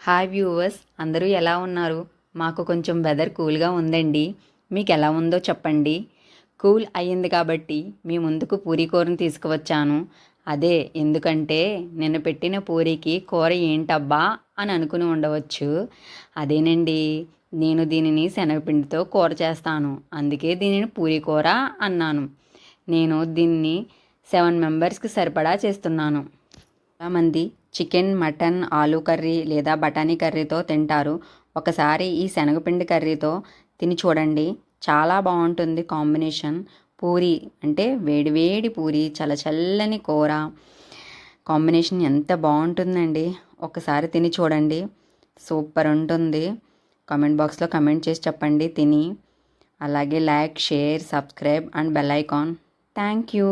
Hi viewers, అందరూ ఎలా ఉన్నారు? మాకు కొంచెం వెదర్ కూల్గా ఉందండి. మీకు ఎలా ఉందో చెప్పండి. కూల్ అయ్యింది కాబట్టి మీ ముందుకు పూరీ కూరని తీసుకువచ్చాను. అదే ఎందుకంటే నిన్న పెట్టిన పూరీకి కూర ఏంటబ్బా అని అనుకుని ఉండవచ్చు. అదేనండి, నేను దీనిని శనగపిండితో కూర చేస్తాను. అందుకే దీనిని పూరీ కూర అన్నాను. నేను దీన్ని 7 మెంబర్స్కి సరిపడా చేస్తున్నాను. చాలామంది చికెన్, మటన్, ఆలూ కర్రీ లేదా బఠానీ కర్రీతో తింటారు. ఒకసారి ఈ శనగపిండి కర్రీతో తిని చూడండి. చాలా బాగుంటుంది కాంబినేషన్. పూరి అంటే వేడివేడి పూరి, చల్లచల్లని కూర కాంబినేషన్ ఎంత బాగుంటుందండి. ఒకసారి తిని చూడండి, సూపర్ ఉంటుంది. కామెంట్ బాక్స్లో కమెంట్ చేసి చెప్పండి తిని. అలాగే like, share, subscribe and bell icon. Thank you.